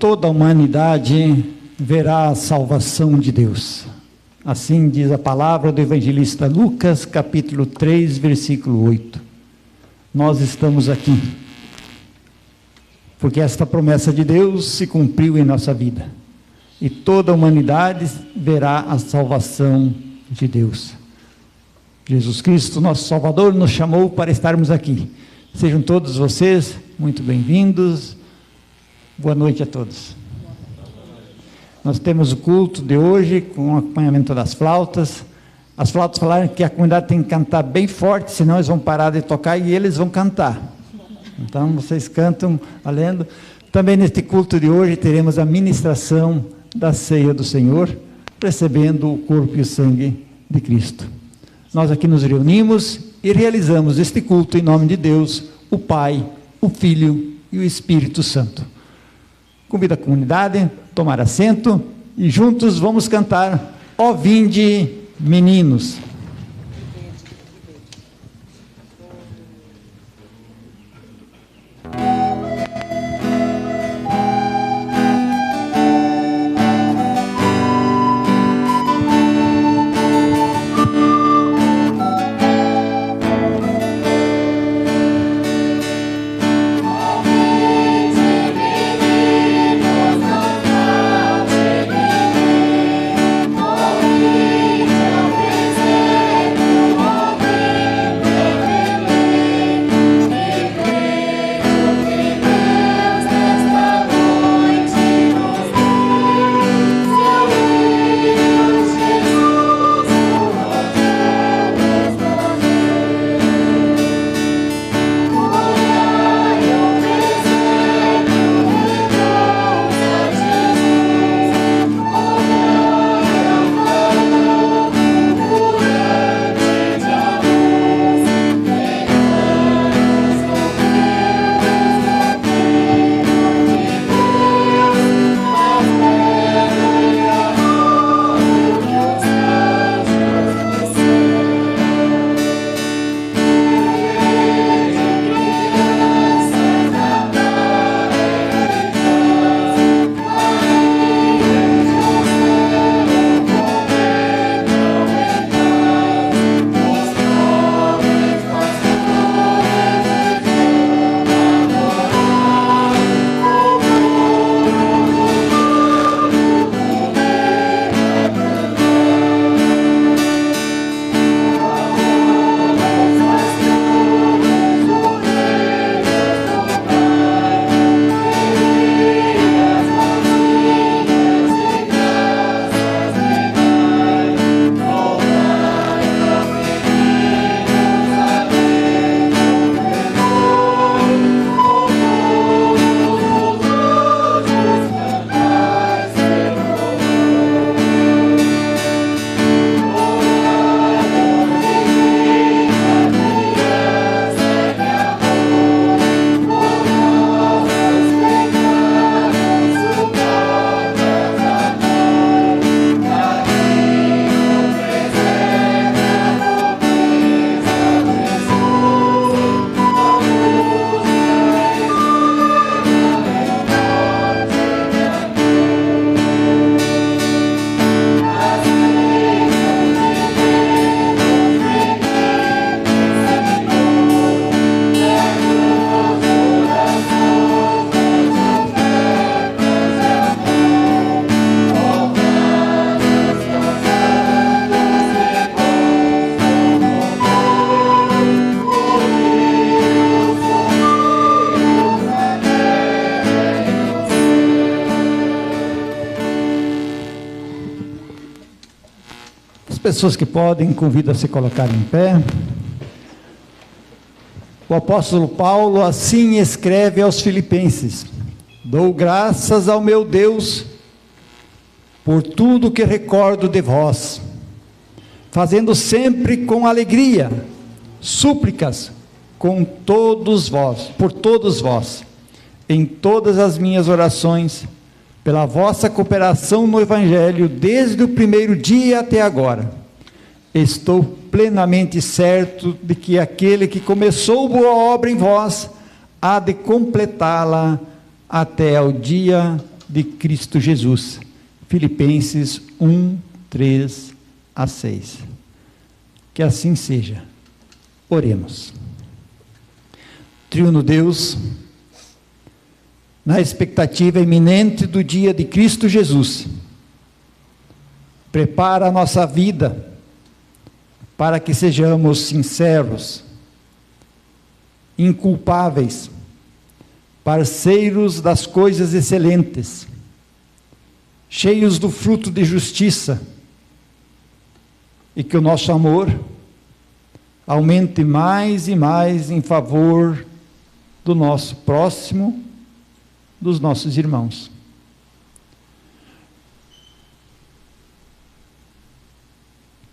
toda a humanidade verá a salvação de Deus. Assim diz a palavra do evangelista Lucas, capítulo 3, versículo 8. Nós estamos aqui porque esta promessa de Deus se cumpriu em nossa vida. E toda a humanidade verá a salvação de Deus. Jesus Cristo, nosso Salvador, nos chamou para estarmos aqui. Sejam todos vocês muito bem-vindos. Boa noite a todos. Nós temos o culto de hoje com o acompanhamento das flautas. As flautas falaram que a comunidade tem que cantar bem forte, senão eles vão parar de tocar e eles vão cantar. Então vocês cantam valendo. Também neste culto de hoje teremos a ministração da ceia do Senhor, recebendo o corpo e o sangue de Cristo. Nós aqui nos reunimos e realizamos este culto em nome de Deus, o Pai, o Filho e o Espírito Santo. Convido a comunidade a tomar assento e juntos vamos cantar Ó Vinde, Meninos. Pessoas que podem, convido a se colocar em pé. O apóstolo Paulo assim escreve aos Filipenses: dou graças ao meu Deus por tudo que recordo de vós, fazendo sempre com alegria súplicas com todos vós, por todos vós, em todas as minhas orações, pela vossa cooperação no Evangelho, desde o primeiro dia até agora. Estou plenamente certo de que aquele que começou boa obra em vós, há de completá-la até ao dia de Cristo Jesus. Filipenses 1, 3 a 6. Que assim seja. Oremos. Triuno Deus, na expectativa iminente do dia de Cristo Jesus, prepara a nossa vida para que sejamos sinceros, inculpáveis, parceiros das coisas excelentes, cheios do fruto de justiça, e que o nosso amor aumente mais e mais em favor do nosso próximo, dos nossos irmãos.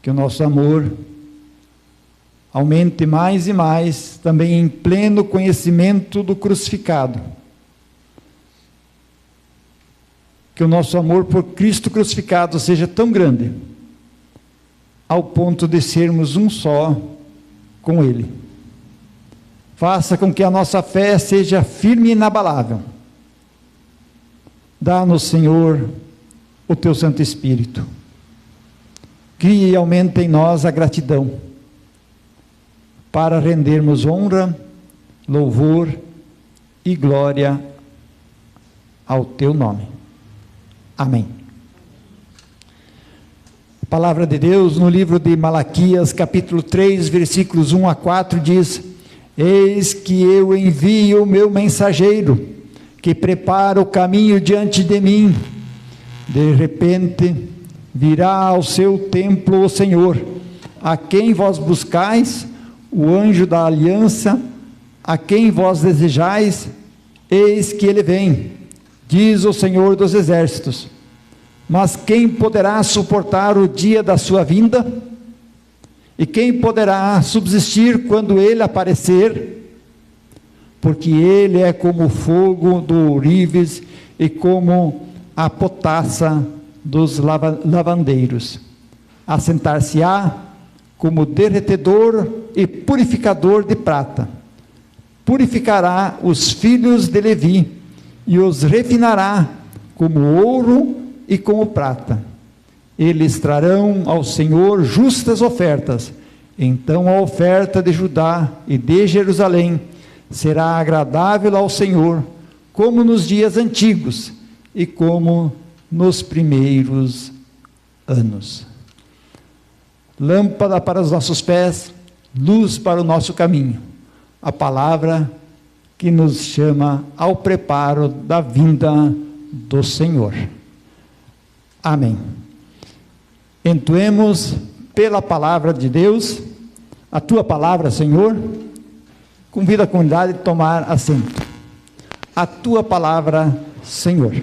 Que o nosso amor aumente mais e mais também em pleno conhecimento do crucificado. Que o nosso amor por Cristo crucificado seja tão grande, ao ponto de sermos um só com Ele. Faça com que a nossa fé seja firme e inabalável. Dá-nos, Senhor, o Teu Santo Espírito. Crie e aumente em nós a gratidão, para rendermos honra, louvor e glória ao Teu nome. Amém. A palavra de Deus no livro de Malaquias, capítulo 3, versículos 1 a 4, diz: Eis que eu envio o meu mensageiro, que prepara o caminho diante de mim. De repente virá ao seu templo o Senhor, a quem vós buscais, o anjo da aliança, a quem vós desejais, eis que ele vem, diz o Senhor dos exércitos. Mas quem poderá suportar o dia da sua vinda? E quem poderá subsistir quando ele aparecer? Porque ele é como o fogo do ourives e como a potassa dos lavandeiros. Assentar-se-á como derretedor e purificador de prata. Purificará os filhos de Levi e os refinará como ouro e como prata. Eles trarão ao Senhor justas ofertas. Então a oferta de Judá e de Jerusalém será agradável ao Senhor, como nos dias antigos e como nos primeiros anos. Lâmpada para os nossos pés, luz para o nosso caminho. A palavra que nos chama ao preparo da vinda do Senhor. Amém. Entoemos pela palavra de Deus, a Tua palavra, Senhor. Convido a comunidade a tomar assento. A Tua palavra, Senhor.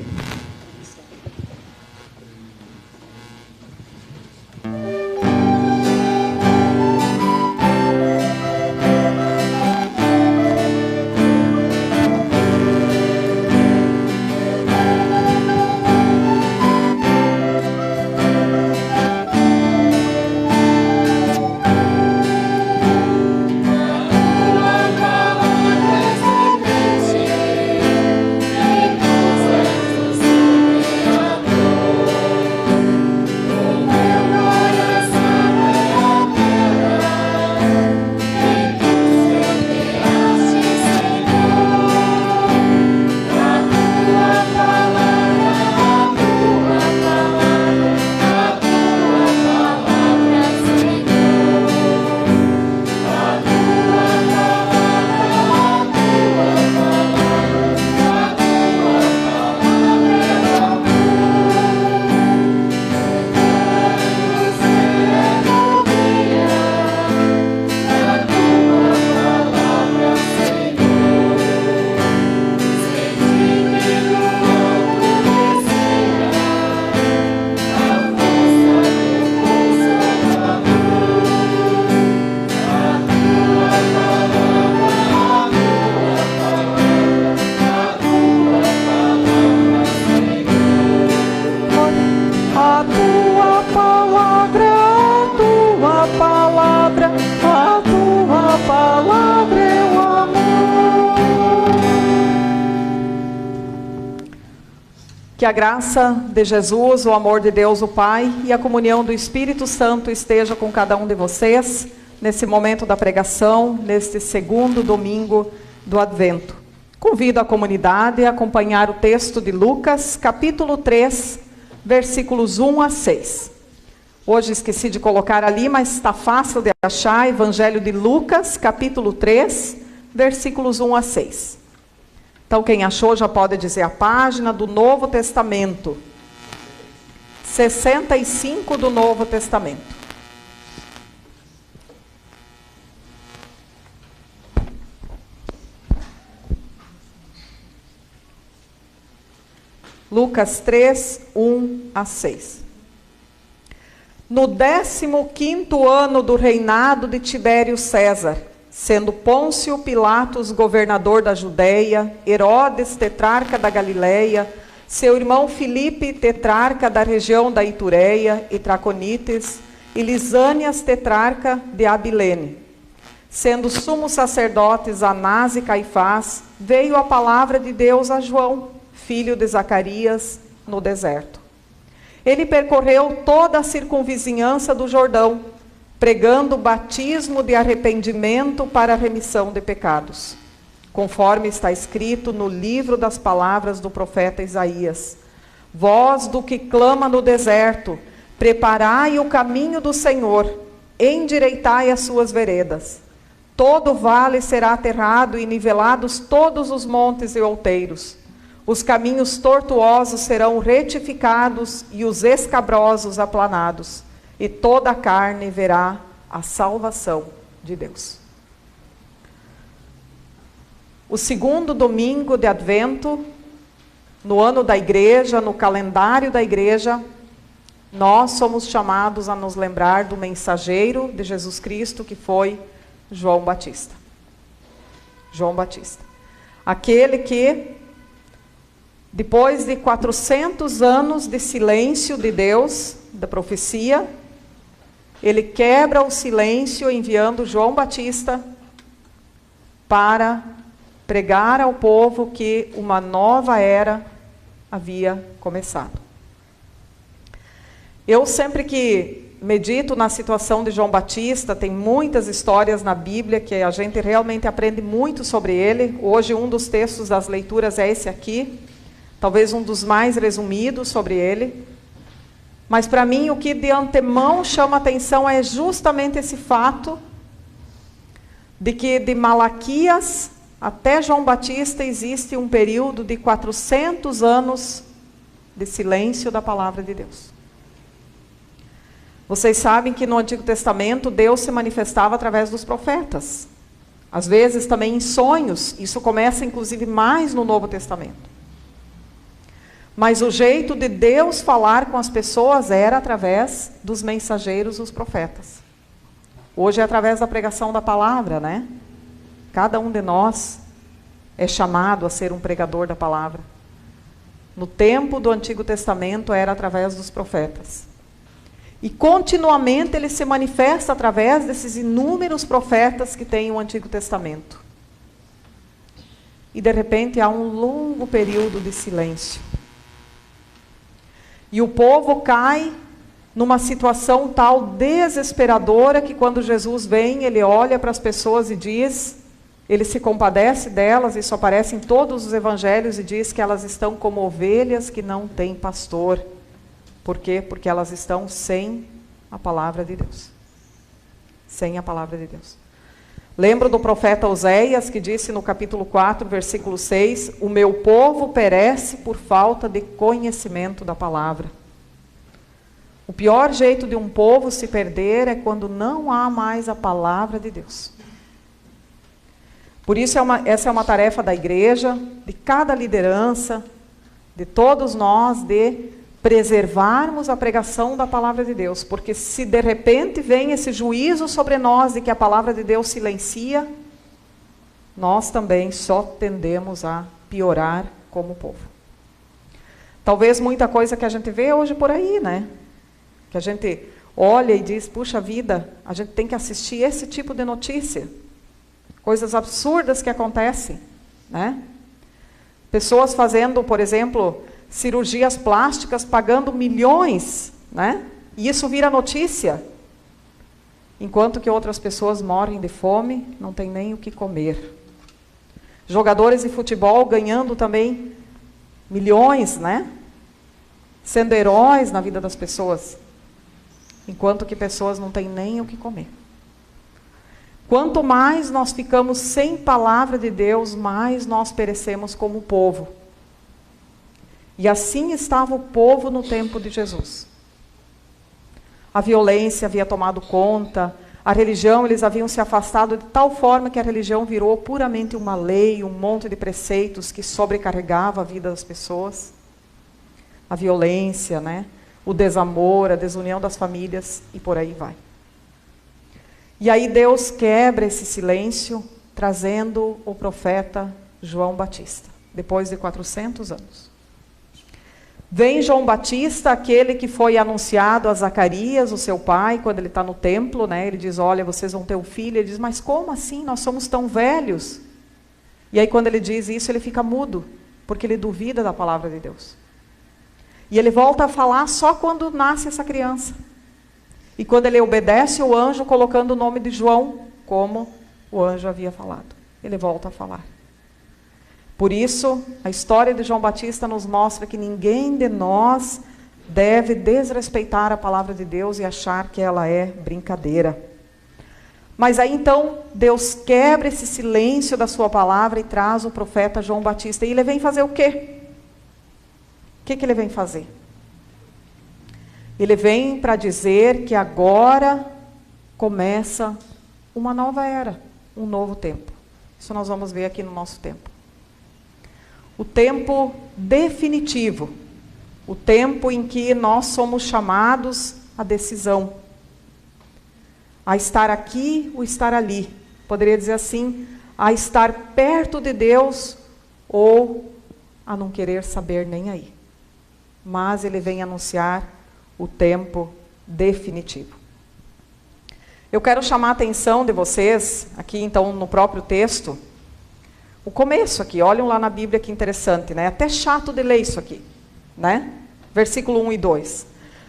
Que a graça de Jesus, o amor de Deus, o Pai, e a comunhão do Espírito Santo esteja com cada um de vocês, nesse momento da pregação, neste segundo domingo do Advento. Convido a comunidade a acompanhar o texto de Lucas, capítulo 3, versículos 1 a 6. Hoje esqueci de colocar ali, mas está fácil de achar, Evangelho de Lucas, capítulo 3, versículos 1 a 6. Então, quem achou já pode dizer a página do Novo Testamento. 65 do Novo Testamento. Lucas 3, 1 a 6. No 15º ano do reinado de Tibério César, sendo Pôncio Pilatos governador da Judeia, Herodes tetrarca da Galileia, seu irmão Filipe tetrarca da região da Itureia e Traconites, e Lisânias tetrarca de Abilene. Sendo sumos sacerdotes Anás e Caifás, veio a palavra de Deus a João, filho de Zacarias, no deserto. Ele percorreu toda a circunvizinhança do Jordão, pregando o batismo de arrependimento para a remissão de pecados, conforme está escrito no livro das palavras do profeta Isaías. Voz do que clama no deserto, preparai o caminho do Senhor, endireitai as suas veredas. Todo vale será aterrado e nivelados todos os montes e outeiros. Os caminhos tortuosos serão retificados e os escabrosos aplanados. E toda a carne verá a salvação de Deus. O segundo domingo de Advento, no ano da igreja, no calendário da igreja, nós somos chamados a nos lembrar do mensageiro de Jesus Cristo, que foi João Batista. João Batista. Aquele que, depois de 400 anos de silêncio de Deus, da profecia, ele quebra o silêncio enviando João Batista para pregar ao povo que uma nova era havia começado. Eu sempre que medito na situação de João Batista, tem muitas histórias na Bíblia que a gente realmente aprende muito sobre ele. Hoje um dos textos das leituras é esse aqui, talvez um dos mais resumidos sobre ele. Mas para mim o que de antemão chama atenção é justamente esse fato de que de Malaquias até João Batista existe um período de 400 anos de silêncio da palavra de Deus. Vocês sabem que no Antigo Testamento Deus se manifestava através dos profetas. Às vezes também em sonhos, isso começa inclusive mais no Novo Testamento. Mas o jeito de Deus falar com as pessoas era através dos mensageiros, os profetas. Hoje é através da pregação da palavra, né? Cada um de nós é chamado a ser um pregador da palavra. No tempo do Antigo Testamento era através dos profetas. E continuamente ele se manifesta através desses inúmeros profetas que tem o Antigo Testamento. E de repente há um longo período de silêncio. E o povo cai numa situação tal desesperadora que quando Jesus vem, ele olha para as pessoas e diz, ele se compadece delas, isso aparece em todos os evangelhos e diz que elas estão como ovelhas que não têm pastor. Por quê? Porque elas estão sem a palavra de Deus. Sem a palavra de Deus. Lembro do profeta Oséias que disse no capítulo 4, versículo 6, o meu povo perece por falta de conhecimento da palavra. O pior jeito de um povo se perder é quando não há mais a palavra de Deus. Por isso essa é uma tarefa da igreja, de cada liderança, de todos nós, de preservarmos a pregação da palavra de Deus, porque se de repente vem esse juízo sobre nós de que a palavra de Deus silencia, nós também só tendemos a piorar como povo. Talvez muita coisa que a gente vê hoje por aí, né? Que a gente olha e diz, puxa vida, a gente tem que assistir esse tipo de notícia. Coisas absurdas que acontecem, né? Pessoas fazendo, por exemplo, cirurgias plásticas pagando milhões, né? E isso vira notícia. Enquanto que outras pessoas morrem de fome, não tem nem o que comer. Jogadores de futebol ganhando também milhões, né? Sendo heróis na vida das pessoas. Enquanto que pessoas não têm nem o que comer. Quanto mais nós ficamos sem palavra de Deus, mais nós perecemos como povo. E assim estava o povo no tempo de Jesus. A violência havia tomado conta, a religião, eles haviam se afastado de tal forma que a religião virou puramente uma lei, um monte de preceitos que sobrecarregava a vida das pessoas. A violência, né? O desamor, a desunião das famílias e por aí vai. E aí Deus quebra esse silêncio, trazendo o profeta João Batista, depois de 400 anos. Vem João Batista, aquele que foi anunciado a Zacarias, o seu pai, quando ele está no templo, né? Ele diz, olha, vocês vão ter um filho. Ele diz, mas como assim? Nós somos tão velhos. E aí quando ele diz isso, ele fica mudo, porque ele duvida da palavra de Deus. E ele volta a falar só quando nasce essa criança. E quando ele obedece o anjo, colocando o nome de João, como o anjo havia falado. Ele volta a falar. Por isso, a história de João Batista nos mostra que ninguém de nós deve desrespeitar a palavra de Deus e achar que ela é brincadeira. Mas aí então, Deus quebra esse silêncio da sua palavra e traz o profeta João Batista. E ele vem fazer o quê? O que ele vem fazer? Ele vem para dizer que agora começa uma nova era, um novo tempo. Isso nós vamos ver aqui no nosso tempo. O tempo definitivo, o tempo em que nós somos chamados à decisão, a estar aqui ou estar ali. Poderia dizer assim, a estar perto de Deus ou a não querer saber nem aí. Mas ele vem anunciar o tempo definitivo. Eu quero chamar a atenção de vocês, aqui então no próprio texto, o começo aqui, olhem lá na Bíblia que interessante, né? Até chato de ler isso aqui, né? Versículo 1 e 2.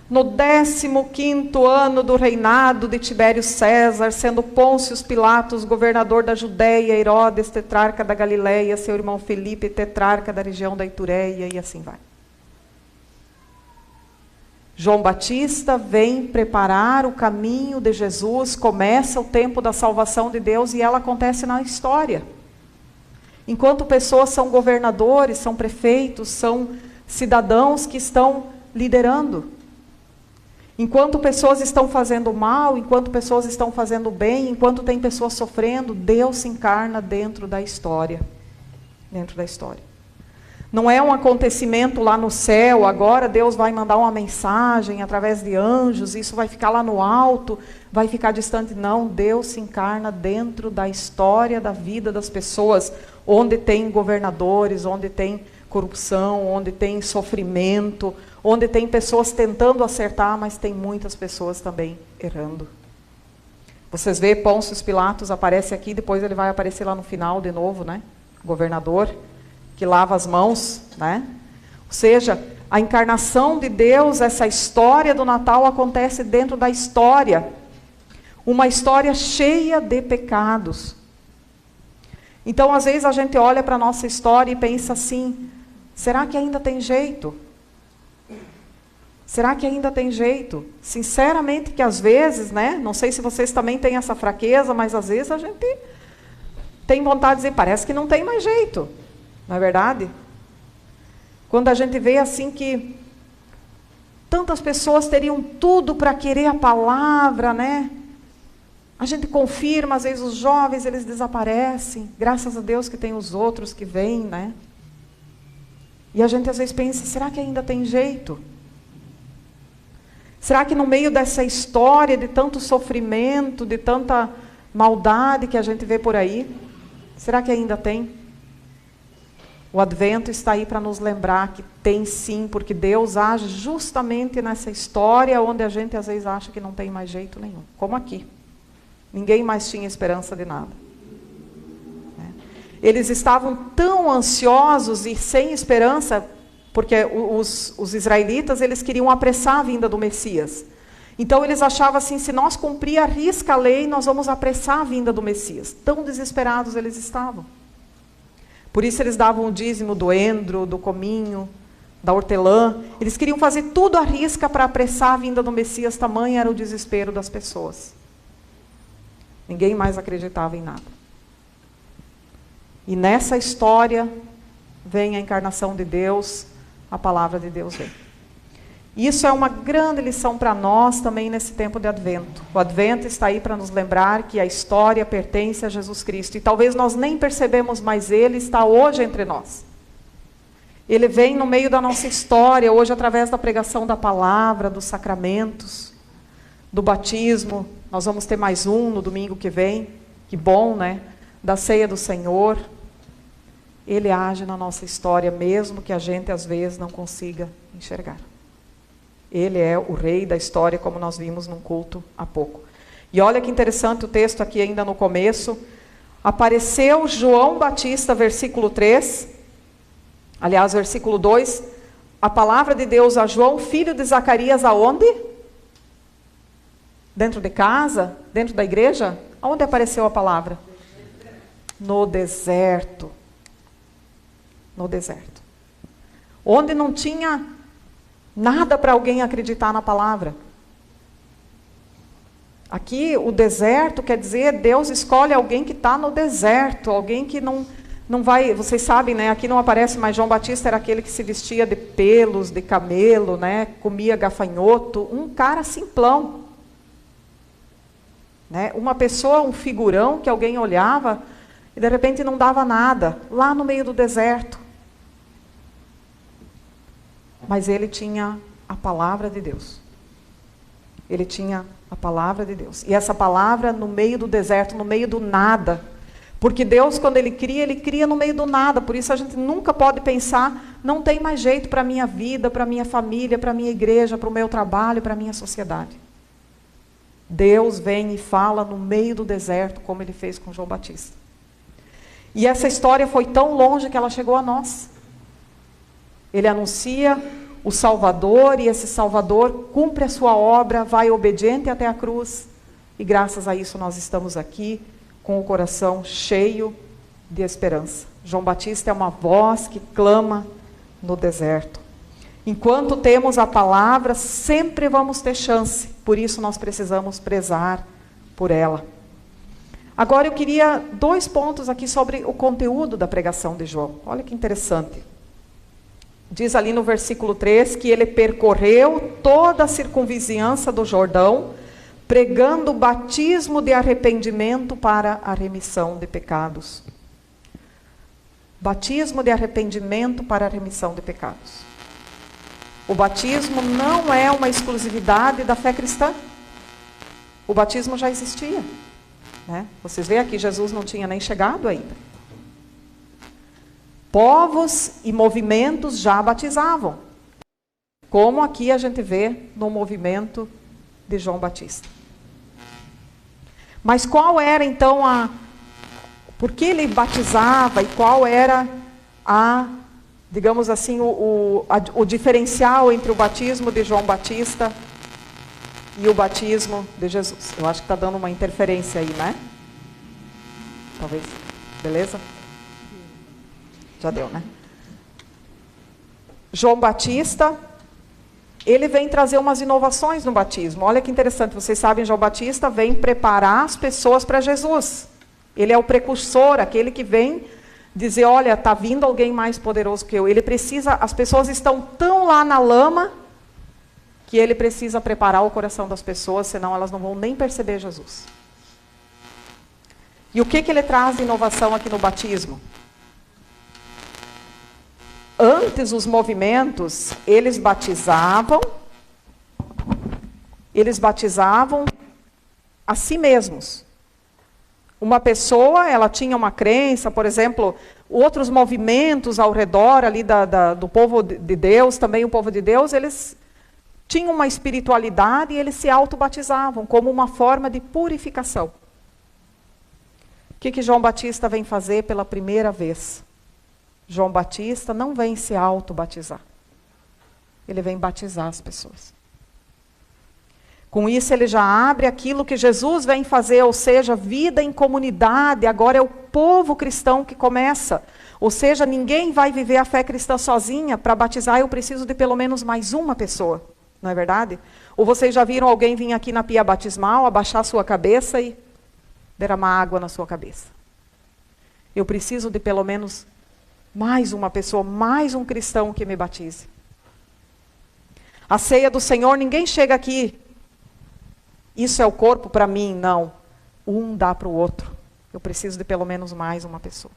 No 15º ano do reinado de Tibério César, sendo Pôncio Pilatos governador da Judéia, Herodes tetrarca da Galileia, seu irmão Felipe tetrarca da região da Itureia, e assim vai. João Batista vem preparar o caminho de Jesus, começa o tempo da salvação de Deus e ela acontece na história. Enquanto pessoas são governadores, são prefeitos, são cidadãos que estão liderando. Enquanto pessoas estão fazendo mal, enquanto pessoas estão fazendo bem, enquanto tem pessoas sofrendo, Deus se encarna dentro da história. Dentro da história. Não é um acontecimento lá no céu, agora Deus vai mandar uma mensagem através de anjos, isso vai ficar lá no alto, vai ficar distante. Não, Deus se encarna dentro da história da vida das pessoas, onde tem governadores, onde tem corrupção, onde tem sofrimento, onde tem pessoas tentando acertar, mas tem muitas pessoas também errando. Vocês veem, Pôncio Pilatos aparece aqui, depois ele vai aparecer lá no final de novo, né? Governador, que lava as mãos, né? Ou seja, a encarnação de Deus, essa história do Natal acontece dentro da história. Uma história cheia de pecados. Então, às vezes a gente olha para a nossa história e pensa assim, será que ainda tem jeito? Será que ainda tem jeito? Sinceramente que às vezes, né? Não sei se vocês também têm essa fraqueza, mas às vezes a gente tem vontade de dizer, parece que não tem mais jeito. Não é verdade? Quando a gente vê assim que tantas pessoas teriam tudo para querer a palavra, né? A gente confirma, às vezes os jovens, eles desaparecem. Graças a Deus que tem os outros que vêm, né? E a gente às vezes pensa, será que ainda tem jeito? Será que no meio dessa história de tanto sofrimento, de tanta maldade que a gente vê por aí, será que ainda tem? O Advento está aí para nos lembrar que tem sim, porque Deus age justamente nessa história onde a gente às vezes acha que não tem mais jeito nenhum. Como aqui. Ninguém mais tinha esperança de nada. Eles estavam tão ansiosos e sem esperança, porque os israelitas, eles queriam apressar a vinda do Messias. Então eles achavam assim, se nós cumprir à risca a lei, nós vamos apressar a vinda do Messias. Tão desesperados eles estavam. Por isso eles davam o dízimo do endro, do cominho, da hortelã. Eles queriam fazer tudo à risca para apressar a vinda do Messias, tamanho era o desespero das pessoas. Ninguém mais acreditava em nada. E nessa história vem a encarnação de Deus, a palavra de Deus vem. Isso é uma grande lição para nós também nesse tempo de Advento. O Advento está aí para nos lembrar que a história pertence a Jesus Cristo. E talvez nós nem percebemos, mas Ele está hoje entre nós. Ele vem no meio da nossa história, hoje através da pregação da palavra, dos sacramentos, do batismo. Nós vamos ter mais um no domingo que vem. Que bom, né? Da ceia do Senhor. Ele age na nossa história, mesmo que a gente às vezes não consiga enxergar. Ele é o rei da história, como nós vimos num culto há pouco. E olha que interessante o texto aqui ainda no começo. Apareceu João Batista, versículo 3. Aliás, versículo 2. A palavra de Deus a João, filho de Zacarias, aonde? Dentro de casa? Dentro da igreja? Aonde apareceu a palavra? No deserto. No deserto. Onde não tinha nada para alguém acreditar na palavra. Aqui o deserto quer dizer, Deus escolhe alguém que está no deserto, alguém que não vai, vocês sabem, né? Aqui não aparece, mas João Batista era aquele que se vestia de pelos, de camelo, né? Comia gafanhoto, um cara simplão. Né? Uma pessoa, um figurão que alguém olhava e de repente não dava nada, lá no meio do deserto. Mas ele tinha a palavra de Deus. Ele tinha a palavra de Deus. E essa palavra no meio do deserto, no meio do nada. Porque Deus, quando Ele cria no meio do nada. Por isso a gente nunca pode pensar, não tem mais jeito para a minha vida, para a minha família, para a minha igreja, para o meu trabalho, para a minha sociedade. Deus vem e fala no meio do deserto, como Ele fez com João Batista. E essa história foi tão longe que ela chegou a nós. Ele anuncia o Salvador, e esse Salvador cumpre a sua obra, vai obediente até a cruz, e graças a isso nós estamos aqui, com o coração cheio de esperança. João Batista é uma voz que clama no deserto. Enquanto temos a palavra, sempre vamos ter chance, por isso nós precisamos prezar por ela. Agora eu queria 2 pontos aqui sobre o conteúdo da pregação de João. Olha que interessante. Diz ali no versículo 3 que ele percorreu toda a circunvizinhança do Jordão, pregando o batismo de arrependimento para a remissão de pecados. Batismo de arrependimento para a remissão de pecados. O batismo não é uma exclusividade da fé cristã. O batismo já existia. Né? Vocês veem aqui, Jesus não tinha nem chegado ainda. Povos e movimentos já batizavam, como aqui a gente vê no movimento de João Batista. Mas qual era então por que ele batizava e qual era digamos assim, o diferencial entre o batismo de João Batista e o batismo de Jesus? Eu acho que está dando uma interferência aí, né? Talvez, beleza? Já deu, né? João Batista, ele vem trazer umas inovações no batismo. Olha que interessante, vocês sabem, João Batista vem preparar as pessoas para Jesus. Ele é o precursor, aquele que vem dizer, olha, está vindo alguém mais poderoso que eu. Ele precisa, as pessoas estão tão lá na lama, que ele precisa preparar o coração das pessoas, senão elas não vão nem perceber Jesus. E o que ele traz de inovação aqui no batismo? Antes, os movimentos, eles batizavam a si mesmos. Uma pessoa, ela tinha uma crença, por exemplo, outros movimentos ao redor ali do povo de Deus, também o povo de Deus, eles tinham uma espiritualidade e eles se auto-batizavam como uma forma de purificação. O que João Batista vem fazer pela primeira vez? João Batista não vem se auto-batizar. ele vem batizar as pessoas. Com isso ele já abre aquilo que Jesus vem fazer, ou seja, vida em comunidade. Agora é o povo cristão que começa. Ou seja, ninguém vai viver a fé cristã sozinha. Para batizar eu preciso de pelo menos mais uma pessoa, não é verdade? Ou vocês já viram alguém vir aqui na pia batismal, abaixar a sua cabeça e derramar água na sua cabeça? Eu preciso de pelo menos mais uma pessoa, mais um cristão que me batize. A ceia do Senhor, ninguém chega aqui, isso é o corpo para mim, não. Um dá para o outro. Eu preciso de pelo menos mais uma pessoa.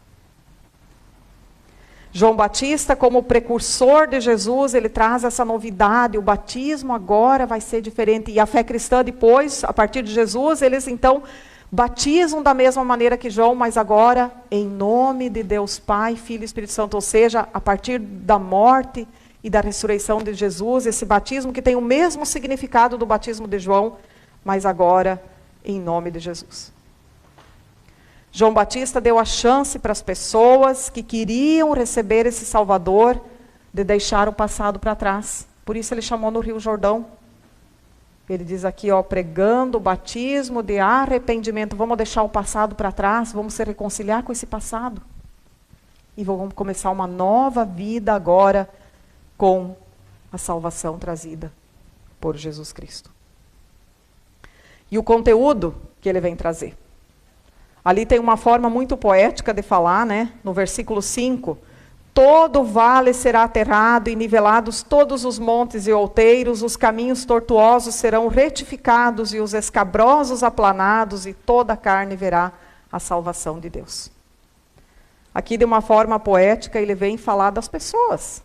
João Batista, como precursor de Jesus, ele traz essa novidade. O batismo agora vai ser diferente. E a fé cristã depois, a partir de Jesus, eles então batizam da mesma maneira que João, mas agora em nome de Deus Pai, Filho e Espírito Santo. Ou seja, a partir da morte e da ressurreição de Jesus, esse batismo que tem o mesmo significado do batismo de João, mas agora em nome de Jesus. João Batista deu a chance para as pessoas que queriam receber esse Salvador de deixar o passado para trás. Por isso ele chamou no Rio Jordão. Ele diz aqui, ó, pregando o batismo de arrependimento. Vamos deixar o passado para trás, vamos se reconciliar com esse passado. E vamos começar uma nova vida agora com a salvação trazida por Jesus Cristo. E o conteúdo que ele vem trazer. Ali tem uma forma muito poética de falar, né? No versículo 5. Todo vale será aterrado e nivelados todos os montes e outeiros, os caminhos tortuosos serão retificados e os escabrosos aplanados, e toda a carne verá a salvação de Deus. Aqui de uma forma poética ele vem falar das pessoas.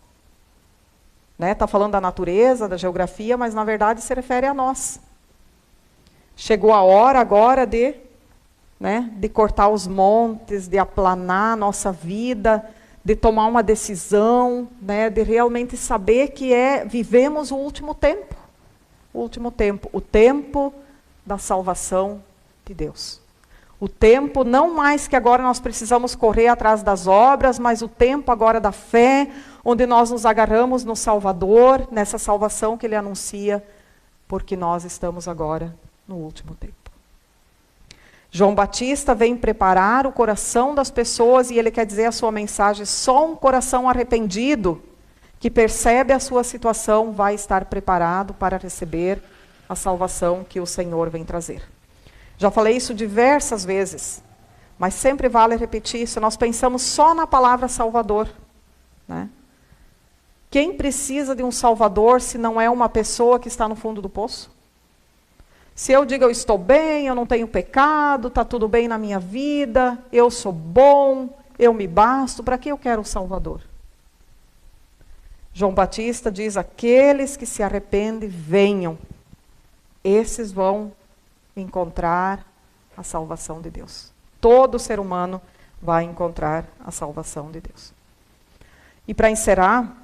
Está falando da natureza, da geografia, mas na verdade se refere a nós. Chegou a hora agora de cortar os montes, de aplanar a nossa vida, de tomar uma decisão, de realmente saber que vivemos o último tempo. O tempo da salvação de Deus. O tempo, não mais que agora nós precisamos correr atrás das obras, mas o tempo agora da fé, onde nós nos agarramos no Salvador, nessa salvação que Ele anuncia, porque nós estamos agora no último tempo. João Batista vem preparar o coração das pessoas e ele quer dizer a sua mensagem: só um coração arrependido, que percebe a sua situação, vai estar preparado para receber a salvação que o Senhor vem trazer. Já falei isso diversas vezes, mas sempre vale repetir isso. Nós pensamos só na palavra Salvador, Quem precisa de um Salvador se não é uma pessoa que está no fundo do poço? Se eu digo eu estou bem, eu não tenho pecado, está tudo bem na minha vida, eu sou bom, eu me basto, para que eu quero um Salvador? João Batista diz, aqueles que se arrependem, venham. Esses vão encontrar a salvação de Deus. Todo ser humano vai encontrar a salvação de Deus. E para encerrar,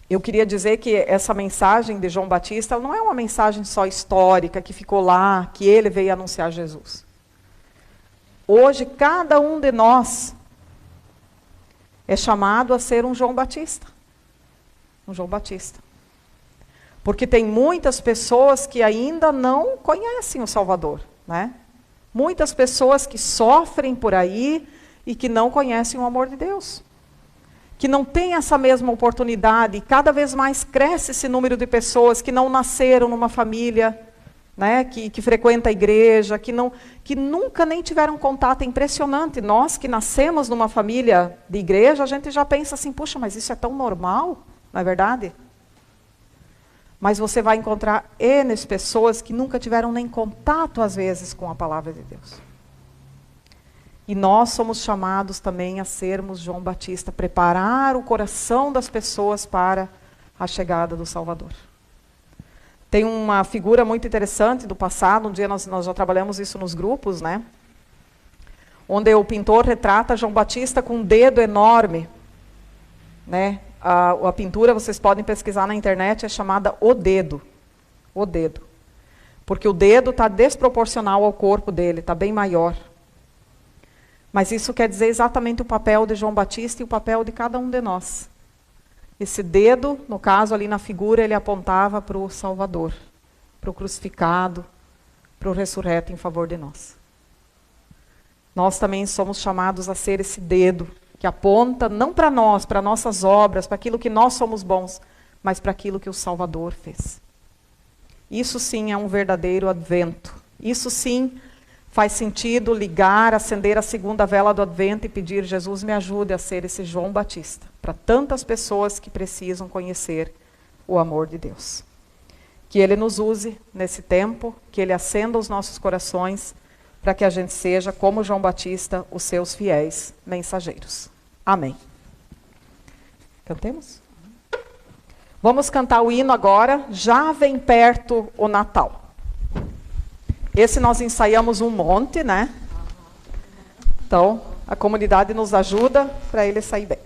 eu queria dizer que essa mensagem de João Batista não é uma mensagem só histórica, que ficou lá, que ele veio anunciar Jesus. Hoje, cada um de nós é chamado a ser um João Batista. Um João Batista. Porque tem muitas pessoas que ainda não conhecem o Salvador, Muitas pessoas que sofrem por aí e que não conhecem o amor de Deus. Que não tem essa mesma oportunidade, e cada vez mais cresce esse número de pessoas que não nasceram numa família, que frequenta a igreja, que nunca nem tiveram contato. É impressionante. Nós que nascemos numa família de igreja, a gente já pensa assim, puxa, mas isso é tão normal, não é verdade? Mas você vai encontrar N pessoas que nunca tiveram nem contato, às vezes, com a palavra de Deus. E nós somos chamados também a sermos João Batista, preparar o coração das pessoas para a chegada do Salvador. Tem uma figura muito interessante do passado, um dia nós já trabalhamos isso nos grupos, onde o pintor retrata João Batista com um dedo enorme. A pintura, vocês podem pesquisar na internet, é chamada O Dedo. O Dedo. Porque o dedo está desproporcional ao corpo dele, está bem maior. Mas isso quer dizer exatamente o papel de João Batista e o papel de cada um de nós. Esse dedo, no caso ali na figura, ele apontava para o Salvador, para o crucificado, para o ressurreto em favor de nós. Nós também somos chamados a ser esse dedo que aponta não para nós, para nossas obras, para aquilo que nós somos bons, mas para aquilo que o Salvador fez. Isso sim é um verdadeiro advento. Isso sim faz sentido ligar, acender a segunda vela do advento e pedir: Jesus, me ajude a ser esse João Batista, para tantas pessoas que precisam conhecer o amor de Deus. Que Ele nos use nesse tempo, que Ele acenda os nossos corações, para que a gente seja, como João Batista, os seus fiéis mensageiros. Amém. Cantemos? Vamos cantar o hino agora, Já Vem Perto o Natal. Esse nós ensaiamos um monte, né? Então, a comunidade nos ajuda para ele sair bem.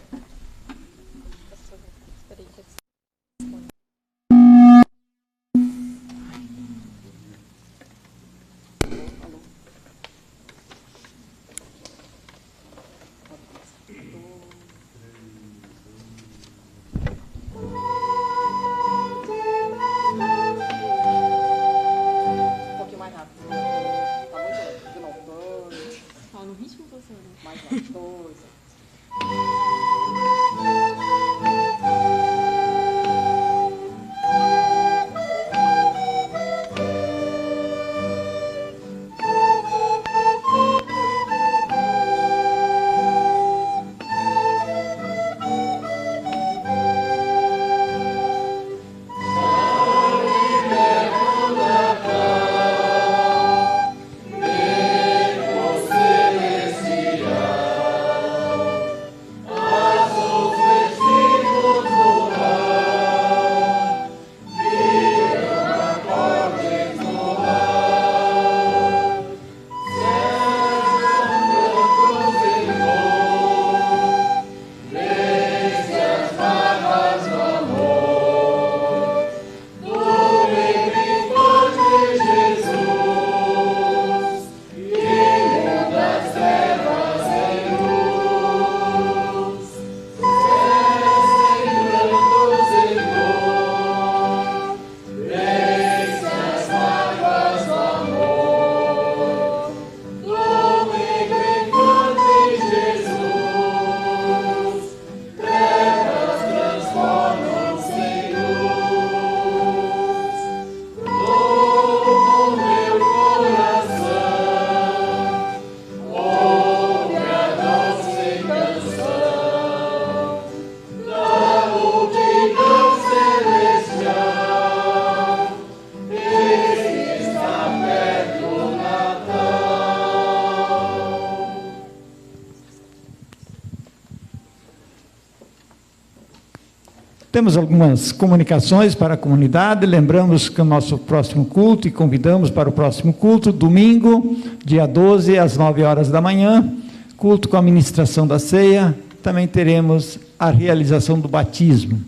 Temos algumas comunicações para a comunidade. Lembramos que o nosso próximo culto, e convidamos para o próximo culto, domingo, dia 12, às 9 horas da manhã, culto com a ministração da ceia. Também teremos a realização do batismo.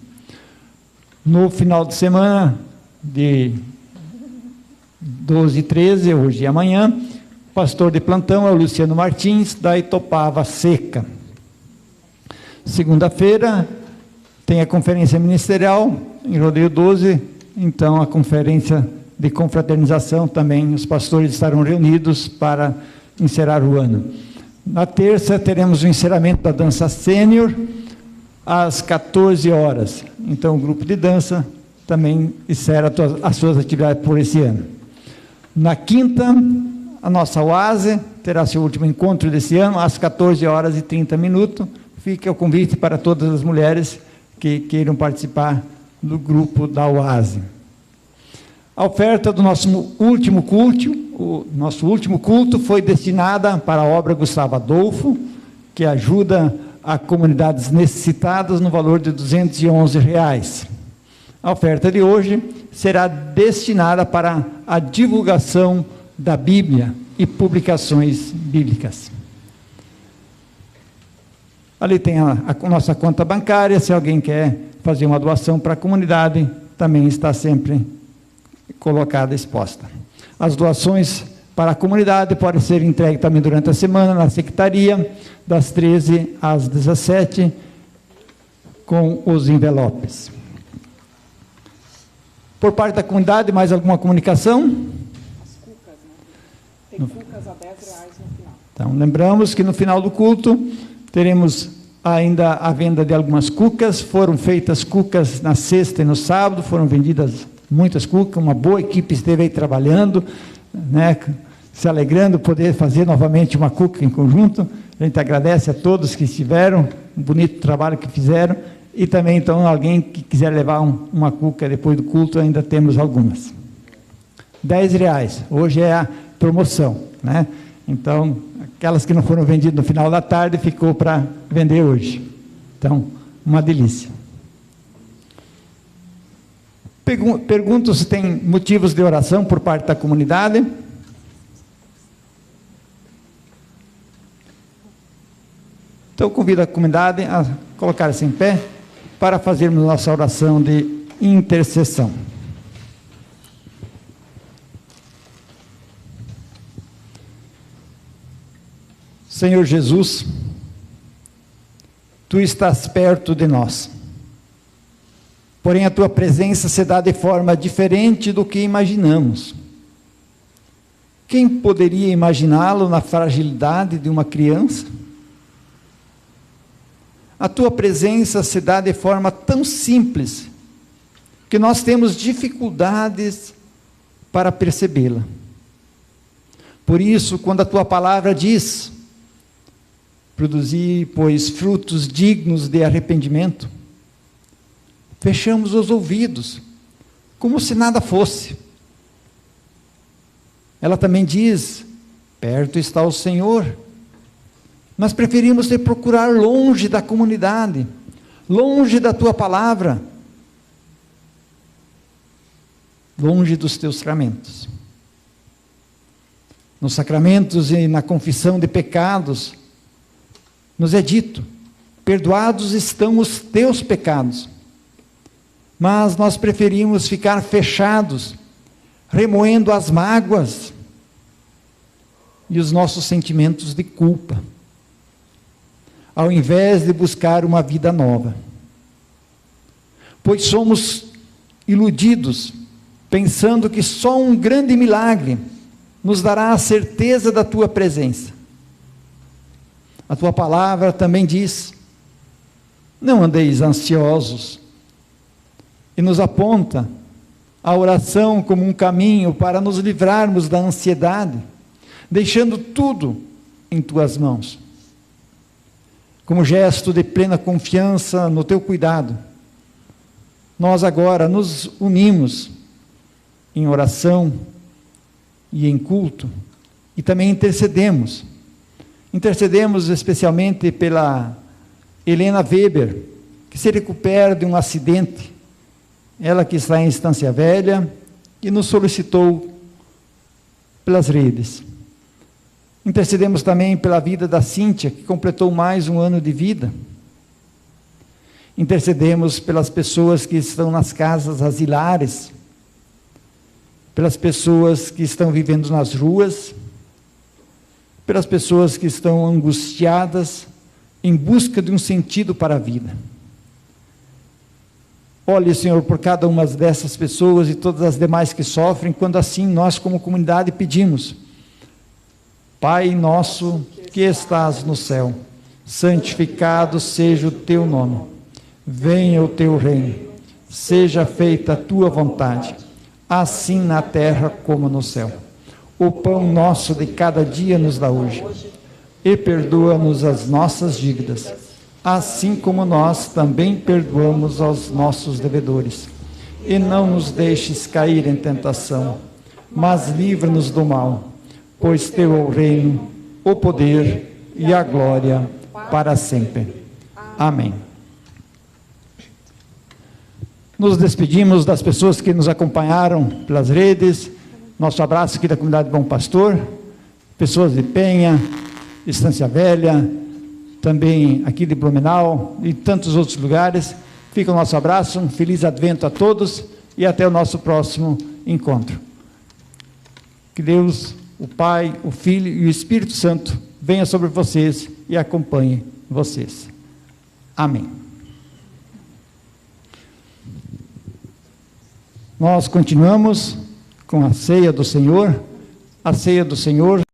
No final de semana, de 12 e 13, hoje e amanhã, o pastor de plantão é o Luciano Martins, da Itopava Seca. Segunda-feira, tem a conferência ministerial, em Rodeio 12, então a conferência de confraternização também, os pastores estarão reunidos para encerrar o ano. Na terça, teremos o encerramento da dança sênior, às 14 horas. Então, o grupo de dança também encerra as suas atividades por esse ano. Na quinta, a nossa oase terá seu último encontro desse ano, às 14 horas e 30 minutos. Fica o convite para todas as mulheres que queiram participar do grupo da oase. A oferta do nosso último culto foi destinada para a obra Gustavo Adolfo, que ajuda a comunidades necessitadas no valor de R$ 211. A oferta de hoje será destinada para a divulgação da Bíblia e publicações bíblicas. Ali tem a nossa conta bancária, se alguém quer fazer uma doação para a comunidade, também está sempre colocada, exposta. As doações para a comunidade podem ser entregues também durante a semana, na secretaria, das 13 às 17, com os envelopes. Por parte da comunidade, mais alguma comunicação? As cucas, né? Tem cucas a R$10 no final. Então, lembramos que no final do culto teremos ainda a venda de algumas cucas. Foram feitas cucas na sexta e no sábado, foram vendidas muitas cucas, uma boa equipe esteve aí trabalhando, né, se alegrando poder fazer novamente uma cuca em conjunto. A gente agradece a todos que estiveram, um bonito trabalho que fizeram, e também, então, alguém que quiser levar uma cuca depois do culto, ainda temos algumas. R$10, hoje é a promoção, né? Então, aquelas que não foram vendidas no final da tarde, ficou para vender hoje. Então, uma delícia. Pergunto se tem motivos de oração por parte da comunidade. Então, convido a comunidade a colocar-se em pé para fazermos nossa oração de intercessão. Senhor Jesus, Tu estás perto de nós, porém a Tua presença se dá de forma diferente do que imaginamos. Quem poderia imaginá-lo na fragilidade de uma criança? A Tua presença se dá de forma tão simples, que nós temos dificuldades para percebê-la. Por isso, quando a Tua palavra diz: produzir, pois, frutos dignos de arrependimento, fechamos os ouvidos, como se nada fosse. Ela também diz: perto está o Senhor. Nós preferimos te procurar longe da comunidade, longe da Tua palavra, longe dos Teus sacramentos. Nos sacramentos e na confissão de pecados, nos é dito: perdoados estão os teus pecados. Mas nós preferimos ficar fechados, remoendo as mágoas e os nossos sentimentos de culpa, ao invés de buscar uma vida nova. Pois somos iludidos, pensando que só um grande milagre nos dará a certeza da Tua presença. A Tua palavra também diz: não andeis ansiosos, e nos aponta a oração como um caminho para nos livrarmos da ansiedade, deixando tudo em Tuas mãos. Como gesto de plena confiança no Teu cuidado, nós agora nos unimos em oração e em culto, e também intercedemos. Intercedemos especialmente pela Helena Weber, que se recupera de um acidente, ela que está em Estância Velha, e nos solicitou pelas redes. Intercedemos também pela vida da Cíntia, que completou mais um ano de vida. Intercedemos pelas pessoas que estão nas casas asilares, pelas pessoas que estão vivendo nas ruas, pelas pessoas que estão angustiadas, em busca de um sentido para a vida. Olhe, Senhor, por cada uma dessas pessoas e todas as demais que sofrem, quando assim nós como comunidade pedimos: Pai nosso que estás no céu, santificado seja o Teu nome, venha o Teu reino, seja feita a Tua vontade, assim na terra como no céu. O pão nosso de cada dia nos dá hoje, e perdoa-nos as nossas dívidas, assim como nós também perdoamos aos nossos devedores. E não nos deixes cair em tentação, mas livra-nos do mal, pois Teu é o reino, o poder e a glória para sempre. Amém. Nos despedimos das pessoas que nos acompanharam pelas redes. Nosso abraço aqui da comunidade Bom Pastor, pessoas de Penha, Estância Velha, também aqui de Blumenau e tantos outros lugares. Fica o nosso abraço, um feliz advento a todos e até o nosso próximo encontro. Que Deus, o Pai, o Filho e o Espírito Santo venha sobre vocês e acompanhe vocês. Amém. Nós continuamos com a ceia do Senhor. A ceia do Senhor